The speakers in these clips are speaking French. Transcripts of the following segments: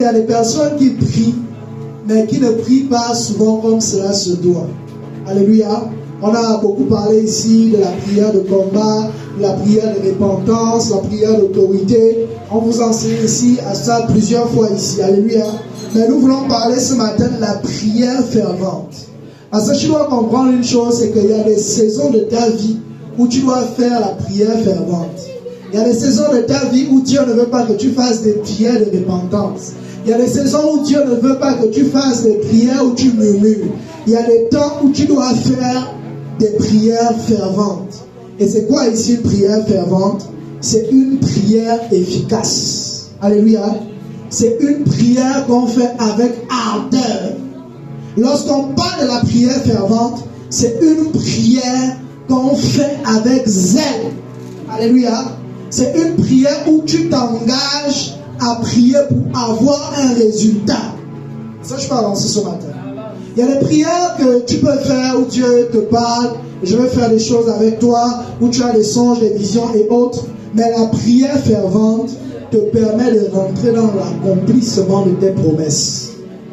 Il y a des personnes qui prient, mais qui ne prient pas souvent comme cela se doit. Alléluia. On a beaucoup parlé ici de la prière de combat, de la prière de repentance, la prière d'autorité. On vous enseigne ici à ça plusieurs fois ici. Alléluia. Mais nous voulons parler ce matin de la prière fervente. Parce que tu dois comprendre une chose, c'est qu'il y a des saisons de ta vie où tu dois faire la prière fervente. Il y a des saisons de ta vie où Dieu ne veut pas que tu fasses des prières de repentance. Il y a des saisons où Dieu ne veut pas que tu fasses des prières où tu murmures. Il y a des temps où tu dois faire des prières ferventes. Et c'est quoi ici une prière fervente? C'est une prière efficace. Alléluia. C'est une prière qu'on fait avec ardeur. Lorsqu'on parle de la prière fervente, c'est une prière qu'on fait avec zèle. Alléluia. C'est une prière où tu t'engages à prier pour avoir un résultat. Ça, je peux avancer ce matin. Il y a des prières que tu peux faire où Dieu te parle, je vais faire des choses avec toi, où tu as des songes, des visions et autres. Mais la prière fervente te permet de rentrer dans l'accomplissement de tes promesses.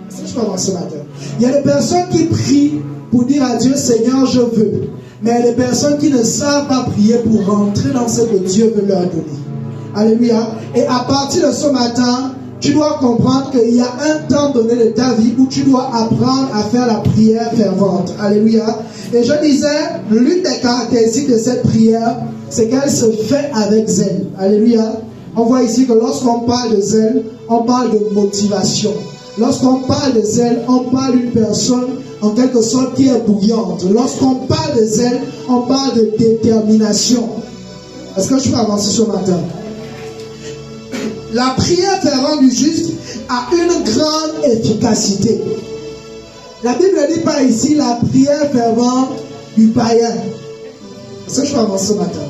Ça, je peux avancer ce matin. Il y a des personnes qui prient pour dire à Dieu, Seigneur, je veux. Mais il y a des personnes qui ne savent pas prier pour rentrer dans ce que Dieu veut leur donner. Alléluia. Et à partir de ce matin, tu dois comprendre qu'il y a un temps donné de ta vie où tu dois apprendre à faire la prière fervente. Alléluia. Et je disais, l'une des caractéristiques de cette prière, c'est qu'elle se fait avec zèle. Alléluia. On voit ici que lorsqu'on parle de zèle, on parle de motivation. Lorsqu'on parle de zèle, on parle d'une personne en quelque sorte qui est bouillante. Lorsqu'on parle de zèle, on parle de détermination. Est-ce que je peux avancer ce matin? La prière fervente du juste a une grande efficacité. La Bible ne dit pas ici la prière fervente du païen. Est-ce que je peux avancer ce matin?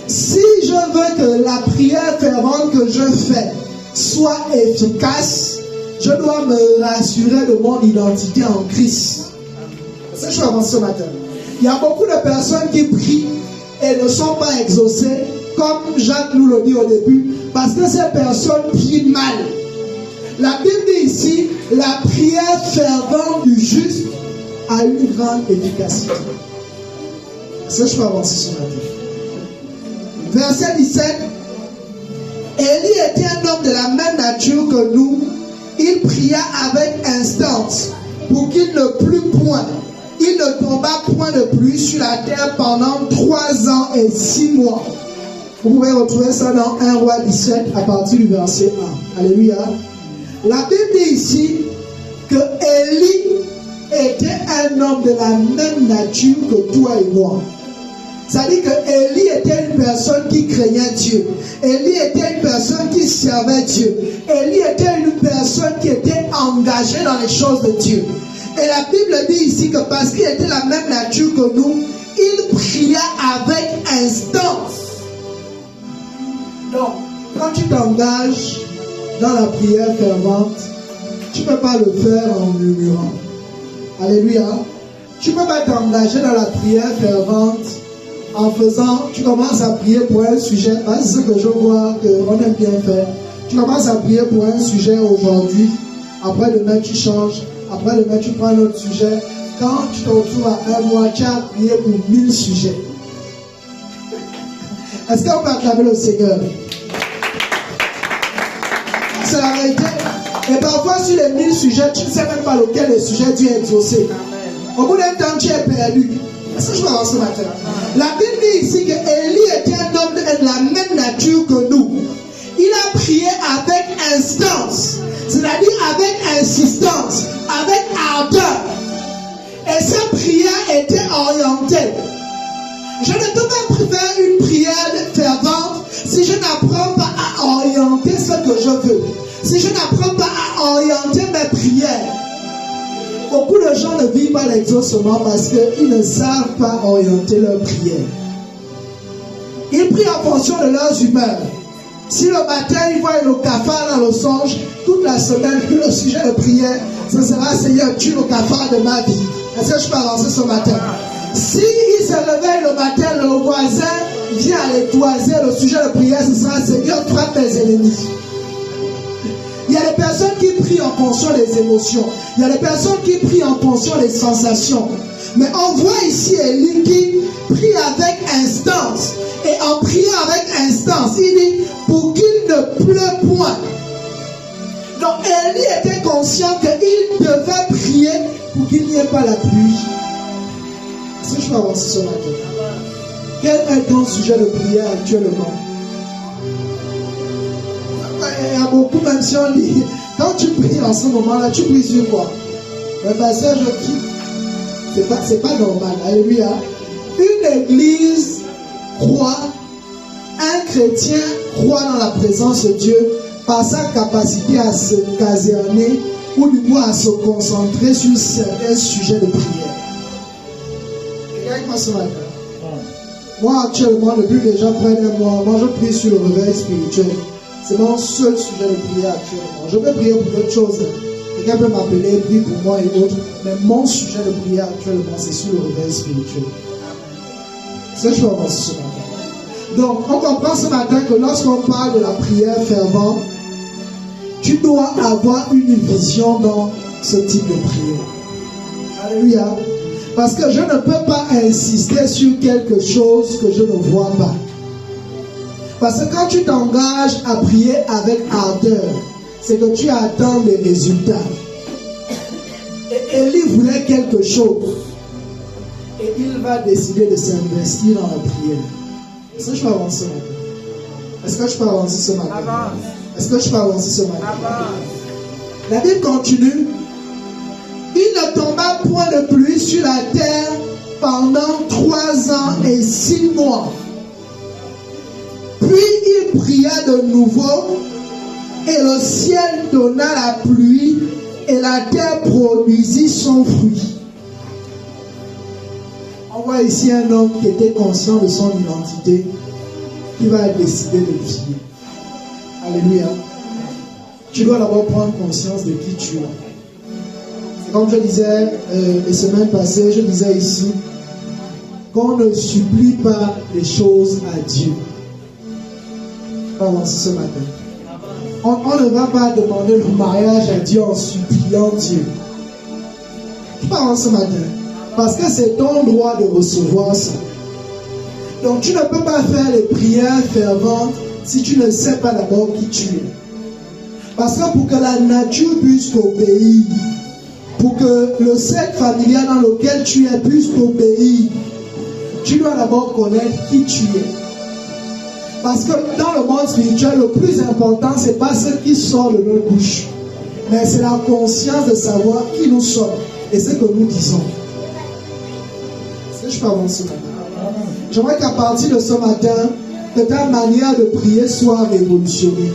Si je veux que la prière fervente que je fais soit efficace, je dois me rassurer de mon identité en Christ. Est-ce que je peux avancer ce matin? Il y a beaucoup de personnes qui prient et ne sont pas exaucées, comme Jacques nous le dit au début, parce que ces personnes prient mal. La Bible dit ici, la prière fervente du juste a une grande efficacité. Est-ce que je peux avancer ce matin? Verset 17. Élie était un homme de la même nature que nous. Il pria avec instance pour qu'il ne plût point. Il ne tomba point de pluie sur la terre pendant 3 ans et 6 mois. Vous pouvez retrouver ça dans 1 Roi 17 à partir du verset 1. Alléluia. La Bible dit ici que Élie était un homme de la même nature que toi et moi. Ça dit que Élie était une personne qui craignait Dieu. Élie était une personne qui servait Dieu. Élie était une personne qui était engagée dans les choses de Dieu. Et la Bible dit ici que parce qu'il était la même nature que nous, il pria avec instance. Donc, quand tu t'engages dans la prière fervente, tu ne peux pas le faire en murmurant. Alléluia. Tu ne peux pas t'engager dans la prière fervente en faisant, tu commences à prier pour un sujet, c'est ce que je vois qu'on aime bien faire. Tu commences à prier pour un sujet aujourd'hui, après demain tu changes, après demain tu prends un autre sujet. Quand tu te retrouves à 1 mois, tu as prié pour 1000 sujets. Est-ce qu'on peut acclamer le Seigneur? C'est la vérité. Et parfois sur les 1000 sujets, tu ne sais même pas lequel des sujets Dieu a exaucé. Au bout d'un temps, tu es perdu. Est-ce que je peux avancer ce matin? La Bible dit ici que Élie était un homme de la même nature que nous. Il a prié avec instance, c'est-à-dire avec insistance, avec ardeur. Et sa prière était orientée. Je ne peux pas faire une prière fervente si je n'apprends pas à orienter ce que je veux. Si je n'apprends pas à orienter mes prières. Beaucoup de gens ne vivent pas l'exaucement parce qu'ils ne savent pas orienter leurs prières. Ils prient en fonction de leurs humeurs. Si le matin, ils voient le cafard dans le songe, toute la semaine, le sujet de prière, ce sera Seigneur, tue le cafard de ma vie. Est-ce que je peux avancer ce matin? Si il se réveille le matin, le voisin vient à l'étoiser, le sujet de prière, ce sera Seigneur, frappe mes ennemis. Il y a des personnes qui prient en fonction des émotions. Il y a des personnes qui prient en fonction des sensations. Mais on voit ici Élie qui prie avec instance. Et en priant avec instance, il dit pour qu'il ne pleuve point. Donc Élie était conscient qu'il devait prier pour qu'il n'y ait pas la pluie. Est-ce que je peux avancer ce matin? Quel est ton sujet de prière actuellement? Il y a beaucoup, même si on dit, quand tu pries en ce moment-là, tu pries sur quoi? Le passage qui, c'est pas normal. Alléluia. Une église croit, un chrétien croit dans la présence de Dieu par sa capacité à se caserner ou du moins à se concentrer sur certains sujets de prière. Quelqu'un avec moi ce matin? Moi actuellement, depuis déjà près d'un mois, moi je prie sur le réveil spirituel. C'est mon seul sujet de prière actuellement. Je peux prier pour d'autres choses. Quelqu'un peut m'appeler, prier pour moi et autres. Mais mon sujet de prière actuellement, c'est sur le réveil spirituel. C'est ce que je peux avancer ce matin. Donc, on comprend ce matin que lorsqu'on parle de la prière fervente, tu dois avoir une vision dans ce type de prière. Alléluia. Parce que je ne peux pas insister sur quelque chose que je ne vois pas. Parce que quand tu t'engages à prier avec ardeur, c'est que tu attends des résultats. Et Élie voulait quelque chose. Et il va décider de s'investir dans la prière. Est-ce que je peux avancer maintenant? Est-ce que je peux avancer ce matin? Est-ce que je peux avancer ce matin? La Bible continue. Il ne tomba point de pluie sur la terre pendant 3 ans et 6 mois. Puis il pria de nouveau, et le ciel donna la pluie, et la terre produisit son fruit. On voit ici un homme qui était conscient de son identité, qui va décider de prier. Alléluia. Tu dois d'abord prendre conscience de qui tu es. C'est comme je disais les semaines passées, je disais ici, qu'on ne supplie pas les choses à Dieu. Ce matin. On ne va pas demander le mariage à Dieu en suppliant Dieu. Tu parles ce matin. Parce que c'est ton droit de recevoir ça. Donc tu ne peux pas faire les prières ferventes si tu ne sais pas d'abord qui tu es. Parce que pour que la nature puisse t'obéir, pour que le cercle familial dans lequel tu es puisse t'obéir, tu dois d'abord connaître qui tu es. Parce que dans le monde spirituel, le plus important, ce n'est pas ce qui sort de notre bouche, mais c'est la conscience de savoir qui nous sommes et ce que nous disons. Est-ce que je peux avancer maintenant? J'aimerais qu'à partir de ce matin, que ta manière de prier soit révolutionnée.